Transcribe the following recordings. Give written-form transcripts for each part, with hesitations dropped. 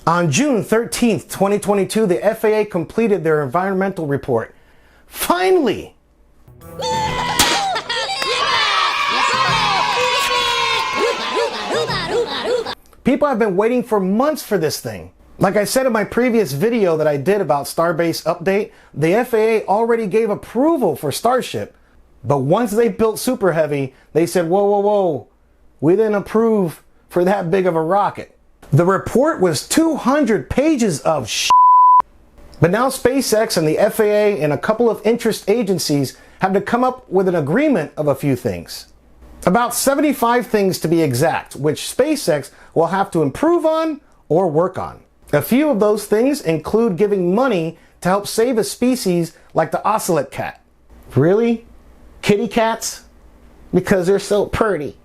On June 13th, 2022, the FAA completed their environmental report. Finally! People have been waiting for months for this thing. Like I said in my previous video that I did about Starbase update, the FAA already gave approval for Starship. But once they built Super Heavy, they said, whoa, whoa, whoa, we didn't approve for that big of a rocket. The report was 200 pages of shit. But now SpaceX and the FAA and a couple of interest agencies have to come up with an agreement of a few things. About 75 things to be exact, which SpaceX will have to improve on or work on. A few of those things include giving money to help save a species like the ocelot cat. Really? Kitty cats? Because they're so pretty.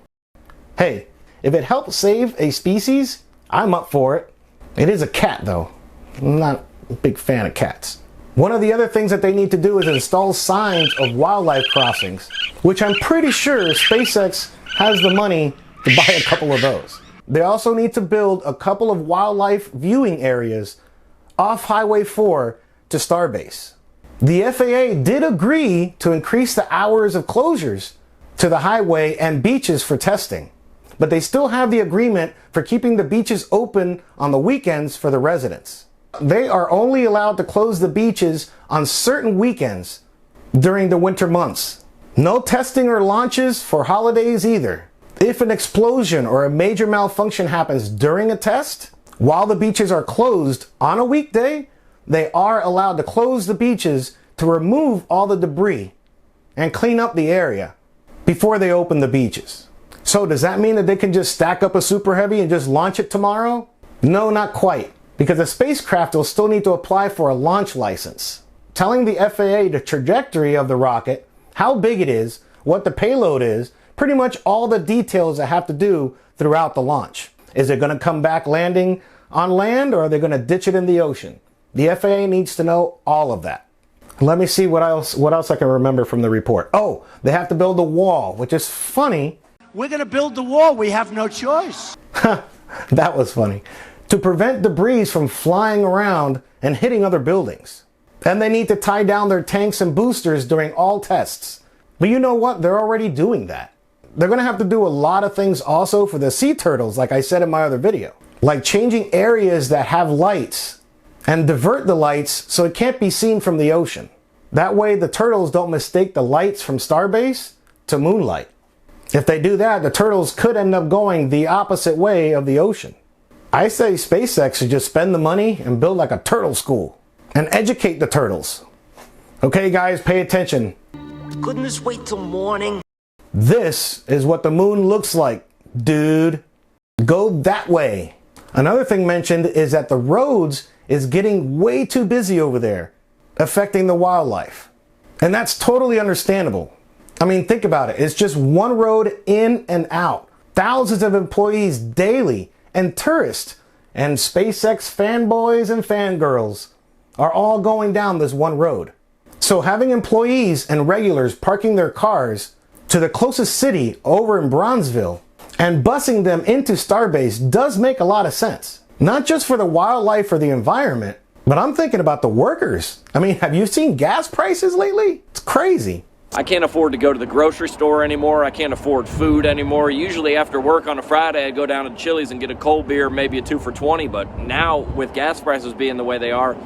Hey, if it helps save a species, I'm up for it. It is a cat though. I'm not a big fan of cats. One of the other things that they need to do is install signs of wildlife crossings, which I'm pretty sure SpaceX has the money to buy a couple of those. They also need to build a couple of wildlife viewing areas off Highway 4 to Starbase. The FAA did agree to increase the hours of closures to the highway and beaches for testing, but they still have the agreement for keeping the beaches open on the weekends for the residents. They are only allowed to close the beaches on certain weekends during the winter months. No testing or launches for holidays either. If an explosion or a major malfunction happens during a test, while the beaches are closed on a weekday, they are allowed to close the beaches to remove all the debris and clean up the area before they open the beaches. So does that mean that they can just stack up a Super Heavy and just launch it tomorrow? No, not quite, because the spacecraft will still need to apply for a launch license, telling the FAA the trajectory of the rocket, how big it is, what the payload is, pretty much all the details that have to do throughout the launch. Is it going to come back landing on land, or are they going to ditch it in the ocean? The FAA needs to know all of that. Let me see what else I can remember from the report. Oh, they have to build a wall, which is funny. We're going to build the wall. We have no choice. That was funny. To prevent debris from flying around and hitting other buildings. And they need to tie down their tanks and boosters during all tests. But you know what? They're already doing that. They're going to have to do a lot of things also for the sea turtles, like I said in my other video. Like changing areas that have lights and divert the lights so it can't be seen from the ocean. That way the turtles don't mistake the lights from Starbase to moonlight. If they do that, the turtles could end up going the opposite way of the ocean. I say SpaceX should just spend the money and build like a turtle school and educate the turtles. Okay guys, pay attention. Couldn't this wait till morning? This is what the moon looks like, dude. Go that way. Another thing mentioned is that the roads is getting way too busy over there, affecting the wildlife. And that's totally understandable. I mean, think about it. It's just one road in and out. Thousands of employees daily and tourists and SpaceX fanboys and fangirls are all going down this one road. So having employees and regulars parking their cars to the closest city over in Bronzeville and busing them into Starbase does make a lot of sense. Not just for the wildlife or the environment, but I'm thinking about the workers. I mean, have you seen gas prices lately? It's crazy. I can't afford to go to the grocery store anymore. I can't afford food anymore. Usually after work on a Friday, I'd go down to Chili's and get a cold beer, maybe a 2 for $20. But now with gas prices being the way they are,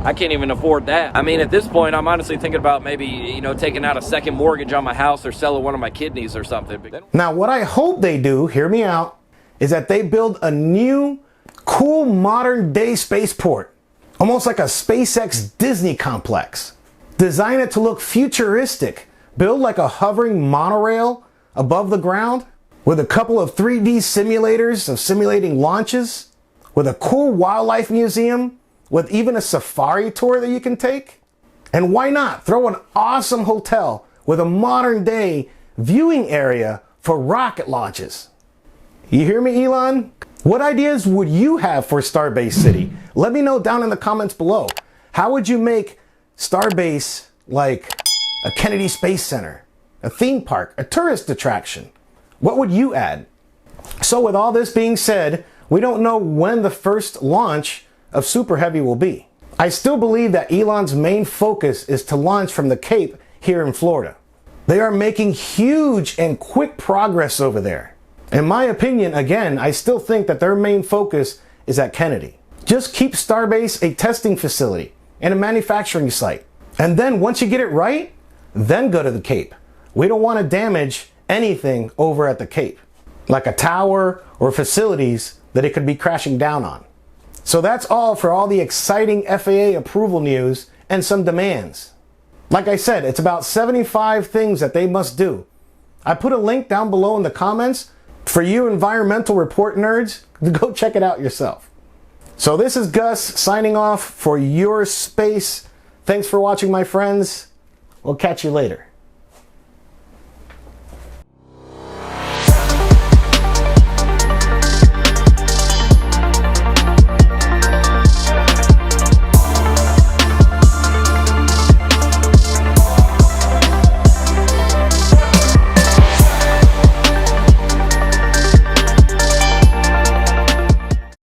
I can't even afford that. I mean, at this point, I'm honestly thinking about maybe, taking out a second mortgage on my house or selling one of my kidneys or something. Now, what I hope they do, hear me out, is that they build a new, cool, modern-day spaceport. Almost like a SpaceX Disney complex. Design it to look futuristic. Build like a hovering monorail above the ground with a couple of 3D simulators of simulating launches, with a cool wildlife museum, with even a safari tour that you can take. And why not throw an awesome hotel with a modern day viewing area for rocket launches? You hear me, Elon? What ideas would you have for Starbase City? Let me know down in the comments below. How would you make Starbase like a Kennedy Space Center, a theme park, a tourist attraction? What would you add? So with all this being said, we don't know when the first launch of Super Heavy will be. I still believe that Elon's main focus is to launch from the Cape here in Florida. They are making huge and quick progress over there. In my opinion, again, I still think that their main focus is at Kennedy. Just keep Starbase a testing facility and a manufacturing site. And then once you get it right, then go to the Cape. We don't want to damage anything over at the Cape, like a tower or facilities that it could be crashing down on. So that's all for all the exciting FAA approval news and some demands. Like I said, it's about 75 things that they must do. I put a link down below in the comments for you environmental report nerds to go check it out yourself. So this is Gus signing off for Your Space. Thanks for watching, my friends. We'll catch you later.